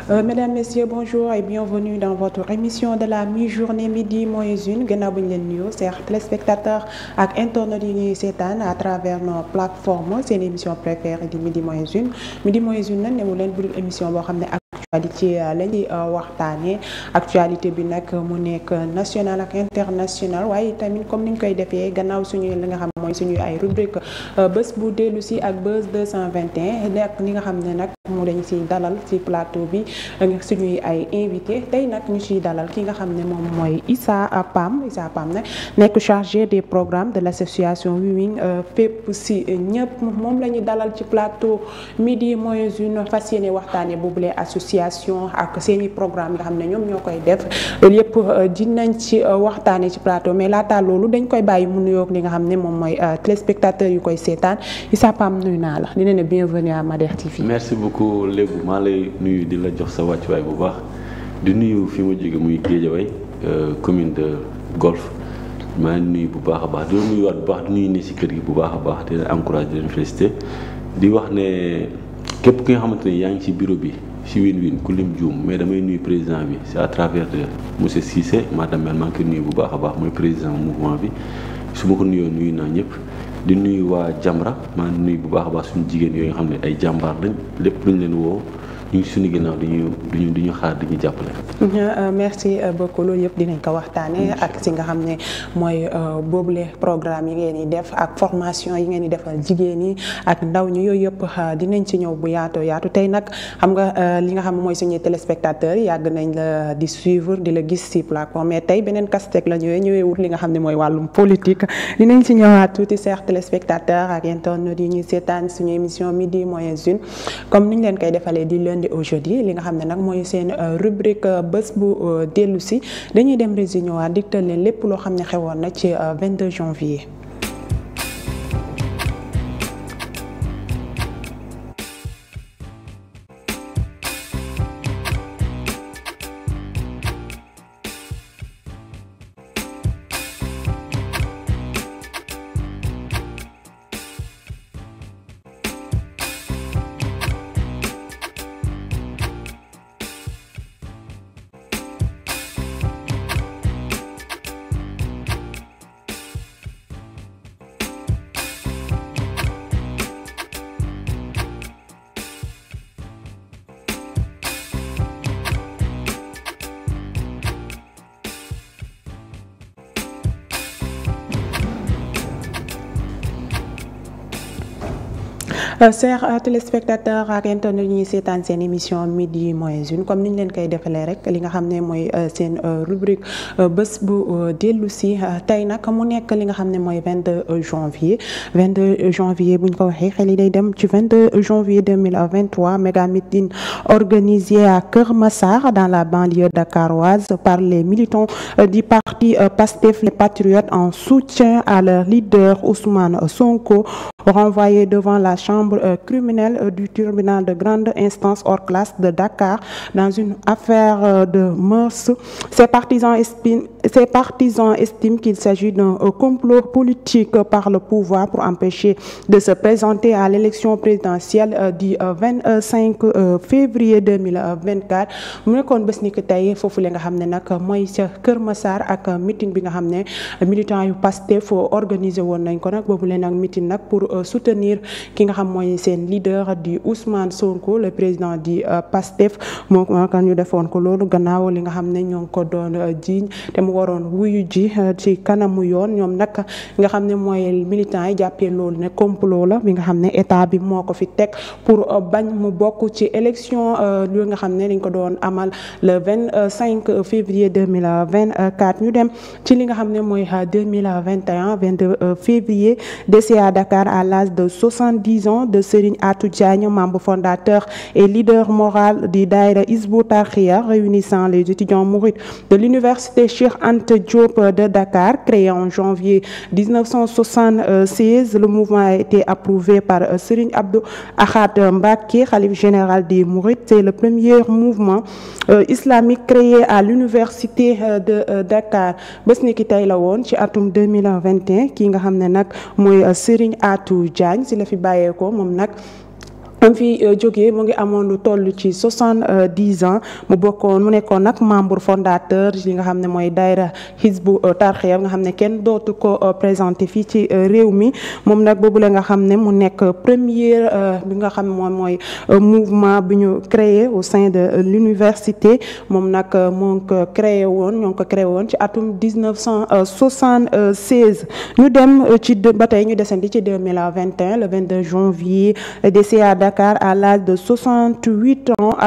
Mesdames, Messieurs, bonjour et bienvenue dans votre émission de la mi-journée midi moins une gannaaw bu ñu leen nuyoo chers téléspectateurs ak internautes yi ñuy seetaan à travers nos plateformes seen émission préférée di midi moins une nag ne mu leen budul émission boo xam ne actualité la ñuy waxtaanee actualité bi nag mu nekk national ak international waaye tamit comme ni ñu koy defee gannaaw suñu li nga xam mooy suñu ay rubrique bés bu dellu si ak bés 221 nekk li nga xam ne nag mu dañ si dalal si plateau bi suñuy ay invité tey nag ñu ciy dalal ki nga xam ne moom mooy Issa Pam nag nekk chargé des programmes de l' association Wiwing fépp si ñëpp moom la ñuy dalal ci plateau midi moins une fas yéene waxtaane boobule association ak seeni programme nga xam ne ñoom ñoo koy def loolu yëpp dinañ ci waxtaane ci plateau mais laata loolu dañ koy bàyyi mu nuyoog li nga xam ne moom mooy téléspectateurs yu koy seetaan Issa Pam nuyu naa la dina ne bienvenue à Mader TV. Merci beaucoup Lébu maa lay nuyu di la jox sa wàccuwaay bu baax di nuyu fi ma jóge muy Guédiawaye commune de Golf maa ngi nuyu bu baax a baax di la nuyuwaat bu baax di nuyu ne si kër gi bu baax a baax di leen encouragé di leen félicité di wax ne képp ki nga xamante ne yaa ngi ci bureau bi si Win ku lim juum mais damay nuyu président bi c'est à travers de monsieur Cissé madame maa ngi koy nuyu bu baax a baax mooy président mouvement bi su ma ko nuyoo nuyu naa ñëpp di nuyu waa Jamra maa ngi nuyu bu baax a baax suñu jigéen yooyu nga xam ne ay jàmbaar lañ lépp luñ leen woo ñu ngi suñu ginnaaw di ñu xaar di ñu jàppale. merci beaucoup loolu yëpp dinañ ko waxtaanee ak si nga xam ne mooy boobule programme yi ngeen di def ak formation yi ngeen di defal jigéen yi ak ndaw ñi yooyu yëpp dinañ ci ñëw bu yaatu tey nag xam nga li nga xam mooy suñuy téléspectateurs yàgg nañ la di suivre di la gis si plateforme mais tey beneen castek la ñëwee wut li nga xam ne mooy wàllum politique dinañ ci ñëwaat tuuti chers téléspectateurs ak internautes yi ñuy seetaan suñu émission midi moins une comme niñ leen koy defalee di lundi aujourd'hui li nga xam ne nag mooy seen rubrique bés bu dellu si dañuy dem résumé waat digtal leen lépp loo xam ne xewoon na ci 22 janvier. Chers téléspectateurs ak internautes ñuy seetaan seen émission midi moins une comme niñ leen koy defalee rek li nga xam ne mooy seen rubrique bés bu dellu si tey nag mu nekk li nga xam ne mooy 22 janvier buñ ko waxee xel yi day dem ci 22 janvier 2023 méga meeting organisé à Keur Massar dans la banlieue dakaroise par les militants du parti Pastef les Patriotes en soutien à leur leader Ousmane Sonko renvoyé devant la chambre criminelle du tribunal de grande instance hors classe de Dakar dans une affaire de mœurs. Ses partisans estiment qu'il s'agit d'un complot politique par le pouvoir pour empêcher de se présenter à l'élection présidentielle du 25 février 2024 mu nekkoon bés ni que tey foofu la nga xam ne nag mooy ca Kër Massar ak meeting bi nga xam ne militant yu Pastef organisé woon nañ ko nag boobu leen ak meeting nag pour soutenir ki nga xam mooy seen leader di Ousmane Sonko le président di Pastef moo kan ñu defoon ko loolu gannaaw li nga xam ne ñoo ngi ko doon jiiñ te mu waroon wuyu ji ci kanamu yoon ñoom nag nga xam ne mooy militants yi jàppee loolu ne complot la bi nga xam ne état bi moo ko fi teg pour bañ mu bokk ci élection lu nga xam ne dañ ko doon amal le 25 février 2024 ñu dem ci li nga xam ne mooy 2021 22 février décès à Dakar à l'âge de 70 ans de Serigne Atou Diagne, membre fondateur et leader moral du Daïra Hizbut Tarqiyyah réunissant les étudiants mourides de l'université Cheikh Anta Diop de Dakar. Créé en janvier 1976, le mouvement a été approuvé par Serigne Abdou Ahad Mbacké, khalife général des Mourides. C'est le premier mouvement islamique créé à l'université de Dakar. Bés ni ki tey la woon ci atum 2021 ki nga xam ne nag mooy Serigne Atou Diagne si la fi bàyyeekoo moom nag am fi jógee mu ngi amoon lu toll ci 70 ans mu nekkoon nag membre fondateur li nga xam ne mooy daayira Hizbut Tarqiyyah nga xam ne kenn dootu ko présenté fii ci réew mi moom nag boobule nga xam ne mu nekk première bi nga xam ne moom mooy mouvement bi ñu créé au sein de l'université moom nag ñoo ngi ko créé woon ci atum 1976 ñu dem ci ba tey ñu desandi ci 2021 le 22 janvier décédé à Dakar à l'âge de 78 ans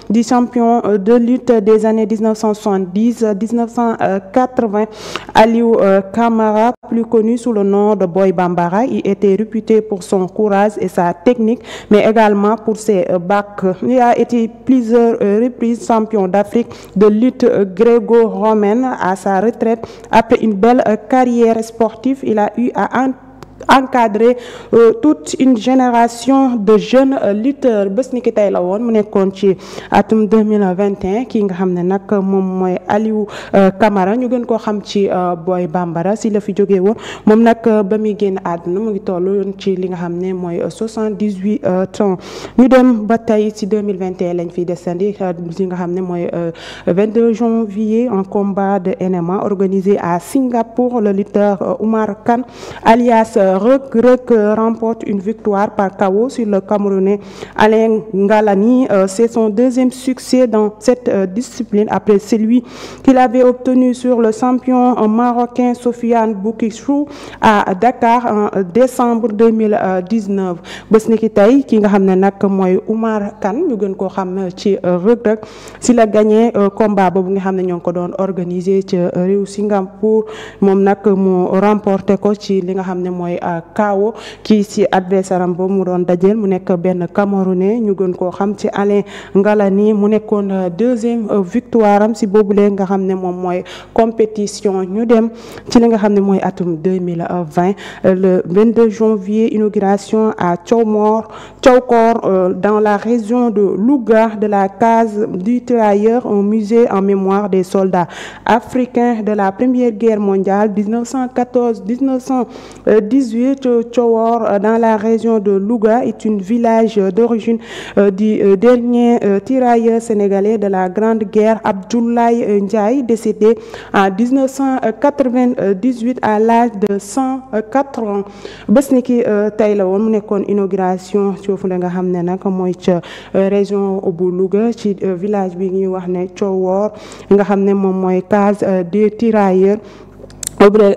du champion de lutte des années 1970-1980 Aliou Camara, plus connu sous le nom de Boy Bambara. Il était réputé pour son courage et sa technique, mais également pour ses bacs. Il a été plusieurs reprises champion d'Afrique de lutte gréco-romaine. À sa retraite, après une belle carrière sportive, il a eu à encadré toute une génération de jeunes lutteurs. Bés ni ki tey la woon mu nekkoon ci atum 2021 kii nga xam ne nag moom mooy Aliou Camara ñu gën koo xam ci Boy Bambara si la fi jógee woon moom nag ba muy génn àdduna mu ngi toll ci li nga xam ne mooy 78 ans ñu dem ba tey ci 2021 lañ fiy desandi li nga xam ne mooy 22 janvier un combat de MMA organisé à Singapour. Le lutteur Oumar Kane alias Reug remporte une victoire par KO sur le Camerounais Alain Ngalani. C'est son deuxième succès dans cette discipline après celui qu'il avait obtenu sur le champion marocain Sofiane Boukissou à Dakar en décembre 2019. bés ni ki tey ki nga xam ne nag mooy Oumar Kane ñu gën koo xam ci Reug si la gagné combat boobu nga xam ne ñoo ngi ko doon organisé ci réew Singapour moom nag mu remporté ko ci li nga xam ne mooy KO kii ci adversaire am boobu mu doon dajeel mu nekk benn Camerounais ñu gën koo xam ci Alain Ngalani mu nekkoon deuxième victoire am si boobule nga xam ne moom mooy compétition. ñu dem ci li nga xam ne mooy atum 2020 le 22 janvier inauguration à Thiawkor dans la région de Louga de la case du tirailleur, un musée en mémoire des soldats africains de la Première Guerre mondiale 1914-1918. Thiawkor dans la région de Louga est un village d'origine du dernier tirailleur sénégalais de la Grande Guerre Abdoulaye Ndiaye, décédé en 1998 à l'âge de 104 ans. bés ni ki tey la woon mu nekkoon inauguration foofu la nga xam ne nag mooy ca région bu Louga ci village bi ñuy wax ne Thiawkor nga xam ne moom mooy case des tirailleurs.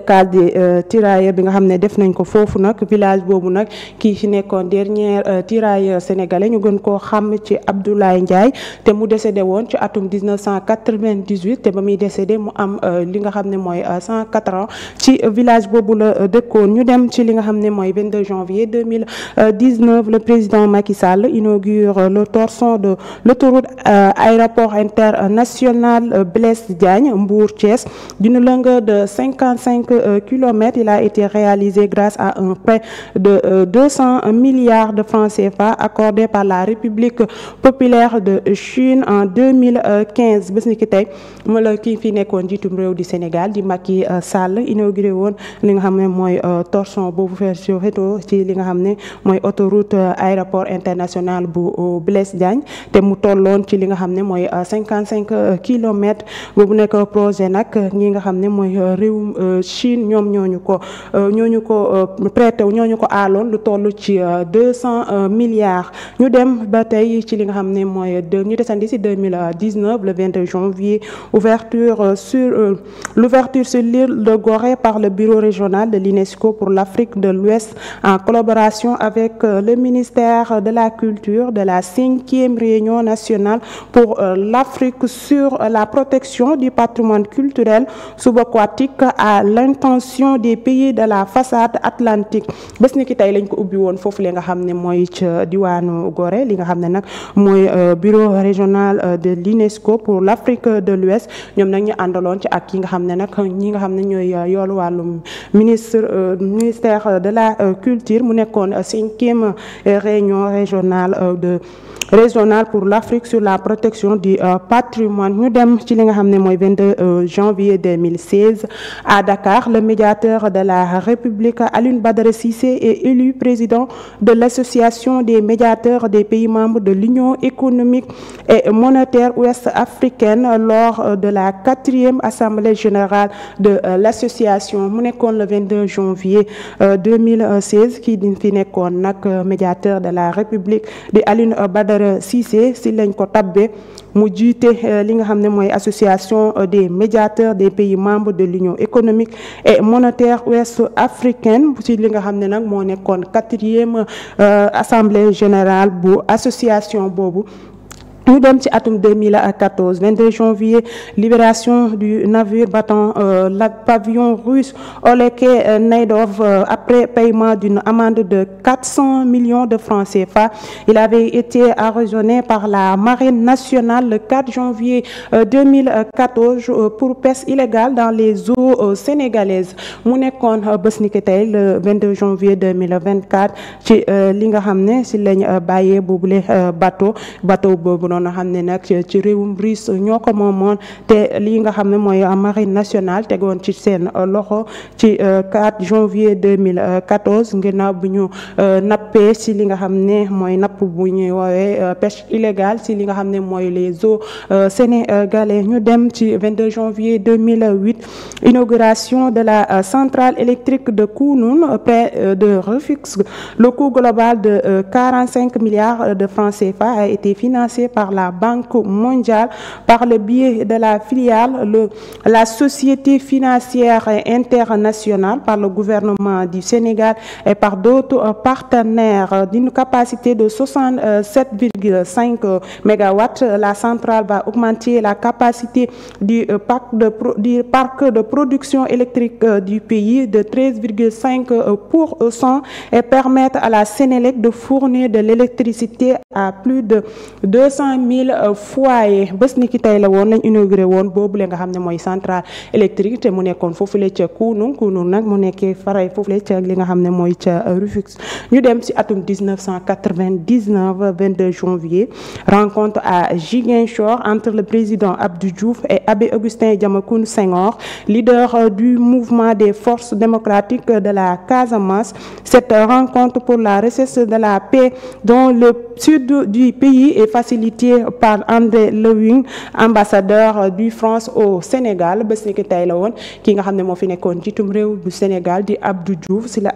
case des tirailleurs bi nga xam ne def nañ ko foofu nag village boobu nag kii ci nekkoon dernier tirailleur sénégalais ñu gën koo xam ci Abdoulaye Ndiaye te mu décédé woon ci atum 1998 te ba muy décédé mu am li nga xam ne mooy 104 ans ci village boobu la dëkkoon. ñu dem ci li nga xam ne mooy 22 janvier 2019 le président Macky Sall inaugure le tronçon de l'autoroute aéroport international Blaise Diagne Mbour-Thiès d'une longueur de 55 kilomètres. Il a été réalisé grâce à un prêt de 200 milliards de francs CFA accordé par la République populaire de Chine en 2015. bés ni ki tey ma la kii fi nekkoon njiitum réew di Sénégal di Macky Sall inauguré woon li nga xam ne mooy tronçon boobu version réto ci li nga xam ne mooy autoroute aéroport international bu Blaise Diagne te mu tolloon ci li nga xam ne mooy 55 kilomètres boobu nekk projet nag ñi nga xam ne mooy réewum Chine ñoom ñooñu ko prêté ñooñu ko aaloon lu toll ci 200 milliards. ñu dem ba tey ci li nga xam ne mooy ñu desandi ci 2019 le 22 janvier l'ouverture sur l'île de Gorée par le bureau régional de l'UNESCO pour l'Afrique de l'Ouest en collaboration avec le ministère de la Culture de la 5e réunion nationale pour l'Afrique sur la protection du patrimoine culturel subaquatique à l'intention des pays de la façade atlantique. bés ni ki tey lañ ko ubbi woon foofu li nga xam ne mooy ca diwaanu Gorée li nga xam ne nag mooy bureau régional de l'UNESCO pour l'Afrique de l'Ouest ñoom nag ñu àndaloon ci ak yi nga xam ne nag ñi nga xam ne ñooy yoolu wàllum ministère de la culture mu nekkoon 5e réunion régionale pour l'Afrique sur la protection du patrimoine. ñu dem ci li nga xam ne mooy 22 janvier 2016 à Dakar. Le médiateur de la République Alioune Badara Cissé est élu président de l'association des médiateurs des pays membres de l'Union économique et monétaire ouest-africaine lors de la 4e assemblée générale de l'association. mu nekkoon le 22 janvier 2016 kii di fi nekkoon nag médiateur de la République di Alioune Badara Cissé si lañ ko tabbe mu jiite li nga xam ne mooy association des médiateurs des pays membres de l'Union économique et monétaire ouest-africaine ci li nga xam ne nag moo nekkoon 4e assemblée générale bu association boobu. ñu dem ci atum 2014 22 janvier libération du navire battant le pavillon russe Oleg Neidov après paiement d'une amende de 400 millions de francs CFA. Il avait été arraisonné par la marine nationale le 4 janvier 2014 pour pêche illégale dans les eaux sénégalaises. mu nekkoon bés ni ki tey le 22 janvier 2024 ci li nga xam ne si lañ bàyyee boobule bateau boobu noonu nga xam ne nag ci réewum Russe ñoo ko moomoon te lii nga xam ne mooy marine nationale tegoon ci seen loxo ci 4 janvier 2014 ginnaaw bu ñu nappee ci li nga xam ne mooy napp bu ñuy woowee pêche illégale ci li nga xam ne mooy les eaux sénégalais. ñu dem ci 22 janvier 2008 inauguration de la centrale électrique de Kounoune près de Rufisque. Le coût global de 45 milliards de francs CFA a été financé par la Banque mondiale par le biais de la filiale la Société financière internationale, par le gouvernement du Sénégal et par d'autres partenaires. D'une capacité de 67,5 mégawatts, la centrale va augmenter la capacité du parc de production électrique du pays de 13,5% et permettre à la Sénélec de fournir de l'électricité à plus de 200 000 foyers. bés ni ki tey la woon lañ inauguré woon boobu la nga xam ne mooy centrale électrique te mu nekkoon foofule ca Kounoune nag mu nekkee faray foofule ca li nga xam ne mooy ca Rufisque. ñu dem ci atum 1999 22 janvier rencontre à Ziguinchor entre le président Abdou Diouf et Abbé Augustin Diamacoune Senghor, leader du mouvement des forces démocratiques de la Casamance. Cette rencontre pour la recherche de la paix dans le sud du pays est facilitée par André Lewin, ambassadeur du France au Sénégal. bés ni ki tey la woon ki nga xam ne moo fi nekkoon jiitum réew du Sénégal di Abdou Diouf si la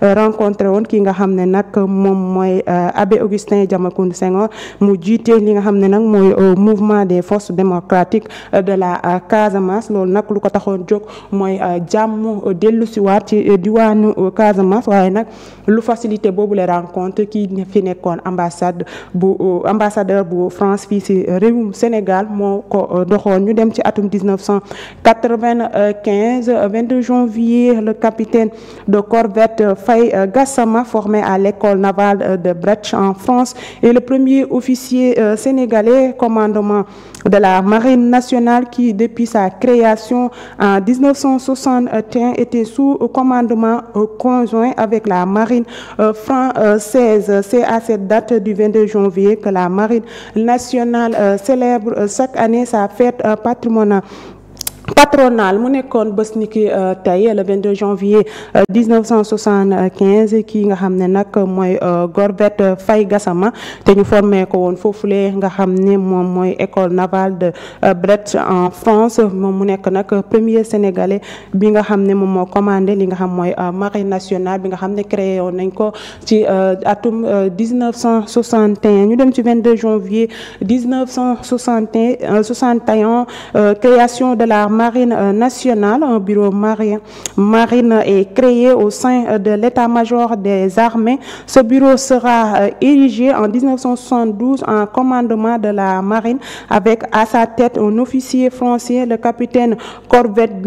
rencontré woon ki nga xam ne nag moom mooy Abbé Augustin Diamacoune Senghor mu jiite li nga xam ne nag mooy mouvement des forces démocratiques de la Casamance. loolu nag lu ko taxoon jóg mooy jàmm dellu si waat ci diwaanu Casamance, waaye nag lu facilité boobu la rencontre ki fi nekkoon ambassadeur bu France fii ci réewum Sénégal moo ko doxoon. ñu dem ci atum 1995 22 janvier le capitaine de corvette Faye Gassama, formé à l'école navale de Brest en France, est le premier officier sénégalais commandement de la marine nationale qui, depuis sa création en 1961, était sous commandement conjoint avec la marine française. C'est à cette date du 22 janvier que la marine nationale célèbre chaque année sa fête patronale. Mu nekkoon bés ni ki tey le 22 janvier 1975 kii nga xam ne nag mooy corvette Faye Gassama te ñu formé ko woon foofule nga xam ne moom mooy école navale de Brest en France. moom mu nekk nag premier sénégalais bi nga xam ne moom moo commandé li nga xam mooy marine nationale bi nga xam ne créé woon nañ ko ci atum 1961. ñu dem ci 22 janvier 1961 création de la marine nationale. Un bureau marine est créé au sein de l'état-major des armées. Ce bureau sera érigé en 1972 en commandement de la marine avec à sa tête un officier français, le capitaine corvette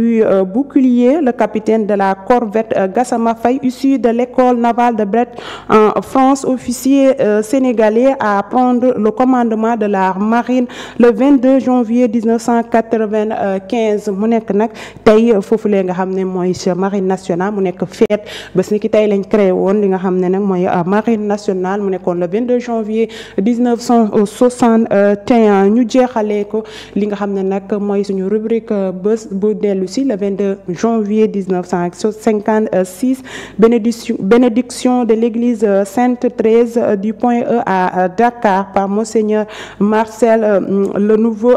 Bouclier, le capitaine de la corvette Gassama Faye, issu de l'école navale de Brest en France, officier sénégalais à prendre le commandement de la marine le 22 janvier 1995. 13 mu nekk nag tey foofulee nga xam ne mooy marine nationale mu nekk fête bés ni ki tey lañ créé woon li nga xam ne nag mooy marine nationale mu nekkoon le 22 janvier 1961 ñu jeexalee ko li nga xam ne nag mooy suñu rubrique bés bu dellu si le 22 janvier 1956 bénédiction de l'église Sainte Thérèse du Point E à Dakar par Monseigneur Marcel, le nouveau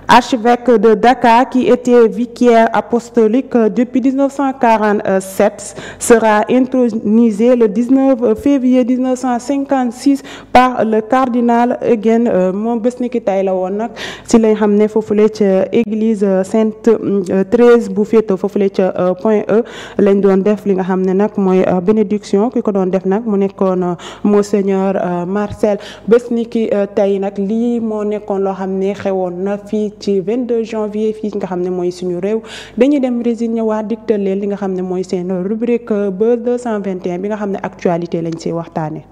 archevêque de Dakar qui était vicaire apostolique depuis 1947, sera intronisé le 19 février 1956 par le cardinal Eugène. Moom bés ni ki tey la woon nag si lañ xam ne foofule ca église Sainte Thérèse bu féetoo foofule ca Point E lañ doon def li nga xam ne nag mooy bénédiction ki ko doon def nag mu nekkoon Monseigneur Marcel. Bés ni ki tey nag lii moo nekkoon loo xam ne xewoon na fii ci 22 janvier fii nga xam ne mooy suñu réew. dañuy dem résil ñëwaat diktal leen li nga xam ne mooy seen rubrique Buzz 221 bi nga xam ne actualité lañ ci waxtaane.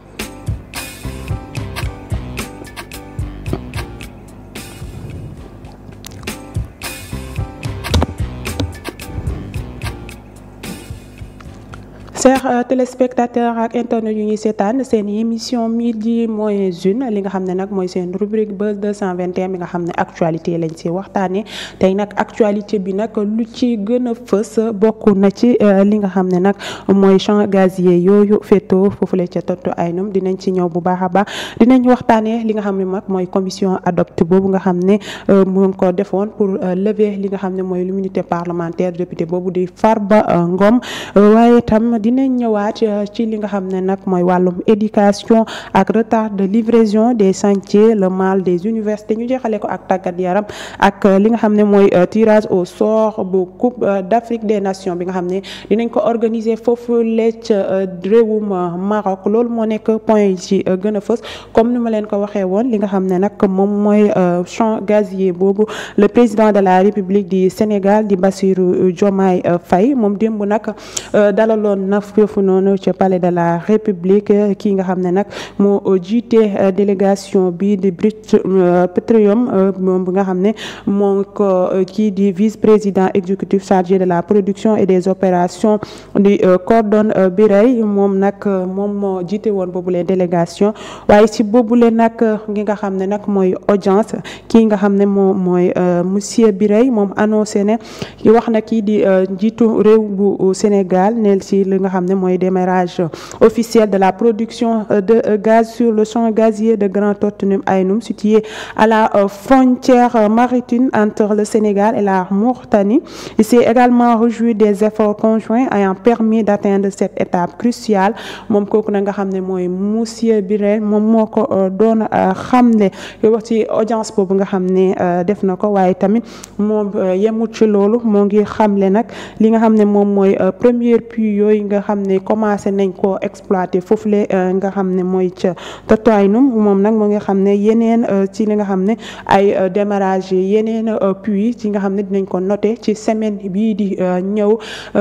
chers téléspectateurs ak internet yu ñuy seetaan seen émission midi moins une li nga xam ne nag mooy seen rubrique Buzz 221 bi nga xam ne actualité lañ ci waxtaanee tey nag actualité bi nag lu ci gën a fës bokk na ci li nga xam ne nag mooy champ gazier yooyu féetoo foofule ca Toto Aynum dinañ ci ñëw bu baax a baax dinañ waxtaanee li nga xam ne nag mooy commission adopté boobu nga xam ne mu ngi ko defoon pour lever li nga xam ne mooy l'immunité parlementaire député boobu di Farba Ngom waaye tam dinañ ñëwaat ci li nga xam ne nag mooy wàllum éducation ak retard de livraison des chantiers le mal des universités ñu jeexale ko ak tàggat yaram ak li nga xam ne mooy tirage au sort bu coupe d'Afrique des nations bi nga xam ne dinañ ko organiser foofu lecc réewum Maroc loolu moo nekk point yi ci gën a fës comme ni ma leen ko waxee woon li nga xam ne nag moom mooy champ gazier boobu le président de la République du Sénégal di Bassirou Diomaye Faye moom démb nag dalaloon na foofu noonu ci palais de la République kii nga xam ne nag moo jiite délégation bi di British Petroleum moom bi nga xam ne moo ko kii di vice-président exécutif chargé de la production et des opérations di Gordon Birey moom nag moom moo jiite woon boobule délégation waaye ci boobule nag ngi nga xam ne nag mooy audience kii nga xam ne moom mooy monsieur Birey moom annoncé ne wax na kii di njiitu réew bu Sénégal neel ci li nga xam ne mooy démarrage officiel de la production de gaz sur le champ gazier de Grand Toto Aynum situé à la frontière maritime entre le Sénégal et la Mauritanie. Il s'est également réjoui des efforts conjoints ayant permis d'atteindre cette étape cruciale moom kooku na nga xam ne mooy monsieur Birel moom moo ko doon xamle wax ci audience boobu nga xam ne def na ko waaye tamit moom yemut ci loolu moo ngi xamle nag li nga xam ne moom mooy première puits yooyu nga xam ne commencé nañ koo exploiter foofule nga xam ne mooy ca Toto Aynum moom nag moo nga xam ne yeneen ci li nga xam ne ay démarrage yeneen puits ci nga xam ne dinañ ko noter ci semaine bii di ñëw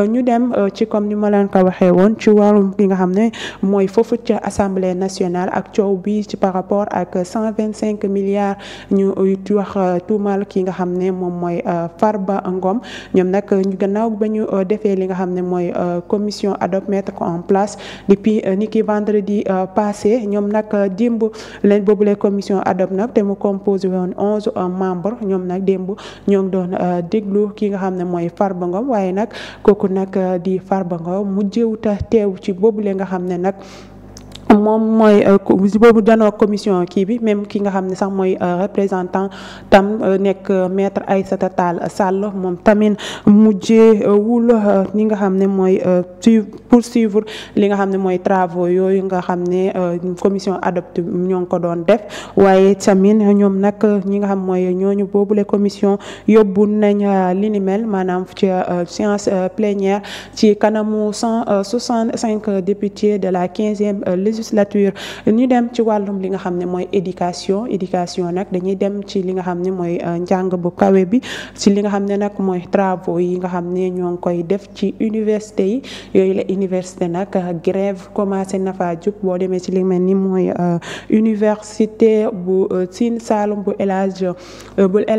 ñu dem ci comme ni ma leen ko waxee woon ci wàllum li nga xam ne mooy foofu ca assemblée nationale ak coow bi ci par rapport ak 125 milliards ñu wax tuumal ki nga xam ne moom mooy Farba Ngom ñoom nag ñu gannaaw ba ñu defee li nga xam ne mooy commission ad hoc mettre ko en place depuis ni ki vendredi passé ñoom nag démb leen boobule commission ad hoc nag te mu composé woon 11 membres ñoom nag démb ñoo ngi doon déglu ki nga xam ne mooy Farba Ngom waaye nag kooku nag di Farba Ngom mu jéewuta teew ci boobule nga xam ne nag moom mooy boobu danoo commission kii bi même ki nga xam ne sax mooy représentant tam nekk maître Aïssata Tall Sall moom tamit mujjee wul li nga xam ne mooy poursuivre li nga xam ne mooy travaux yooyu nga xam ne commission adopté ñoo ngi ko doon def waaye tamit ñoom nag ñi nga xam mooy ñooñu boobule commission yóbbu nañ li ni mel maanaam ci séance plénière ci kanamu 165 députés de la 15e législature. ñu dem ci wàllum li nga xam ne mooy éducation nag dañuy dem ci li nga xam ne mooy njàng bu kawe bi ci li nga xam ne nag mooy travaux yi nga xam ne ñoo ngi koy def ci université yi yooyu la université nag grève commencé na fa jub boo demee ci li mel ni mooy université bu Sine Saloum bu El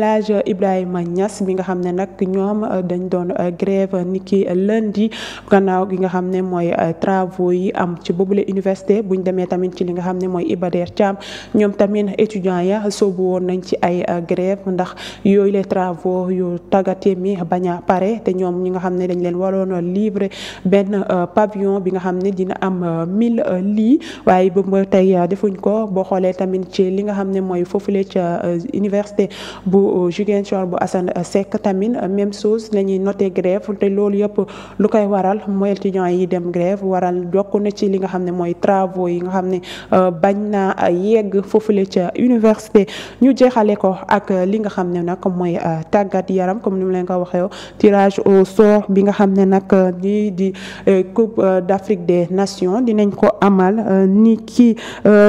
Hadj Ibrahima Niass bi nga xam ne nag ñoom dañ doon grève niki lundi gannaaw gi nga xam ne mooy travaux yi am ci boobule université buñ demee tamit ci li nga xam ne mooy Iba Der Thiam ñoom tamit étudiants ya soobu woon nañ ci ay grève ndax yooyu les travaux yu tàggatee mi bañ a pare te ñoom ñi nga xam ne dañ leen waroon livrer benn pavillon bi nga xam ne dina am 1000 lits waaye ba tey defuñ ko boo xoolee tamit ci li nga xam ne mooy foofule ca université bu Ziguinchor bu Assane Seck tamit même chose la ñuy noté grève te loolu yëpp lu koy waral mooy étudiants yi dem grève waral jokk na ci li nga xam ne mooy travaux yi nga xam ne bañ naa yegg foofule ca université. ñu jeexale ko ak li nga xam ne nag mooy tàggat yaram comme ni mu leen ko waxee tirage au sort bi nga xam ne nag lii di Coupe d'Afrique des Nations dinañ ko amal ni ki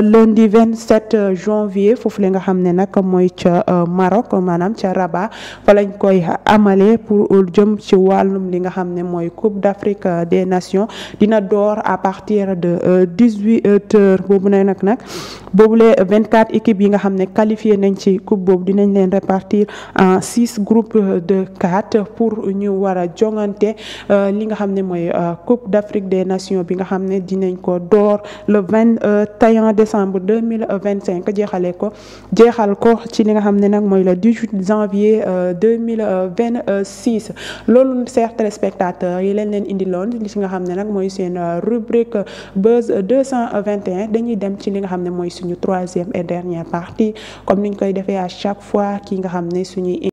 lundi 27 janvier foofu la nga xam ne nag mooy ca Maroc maanaam ca Rabat fa lañ koy amalee pour jëm ci wàllum li nga xam ne mooy Coupe d'Afrique des Nations dina door à partir de 18h boobu nag boobule 24 équipes yi nga xam ne qualifié nañ ci coupe boobu dinañ leen répartir en 6 groupes de 4 pour ñu war a jongante li nga xam ne mooy Coupe d'Afrique des Nations bi nga xam ne dinañ ko door le 21 décembre 2025 jeexal ko ci li nga xam ne nag mooy le 18 janvier 2026 loolu chers téléspectateurs yi leen indiloon li ci nga xam ne nag mooy seen rubrique Buzz 221 dañuy dem ci li nga xam ne mooy suñu troisième et dernière partie comme niñ koy defee à chaque fois ki nga xam ne suñuy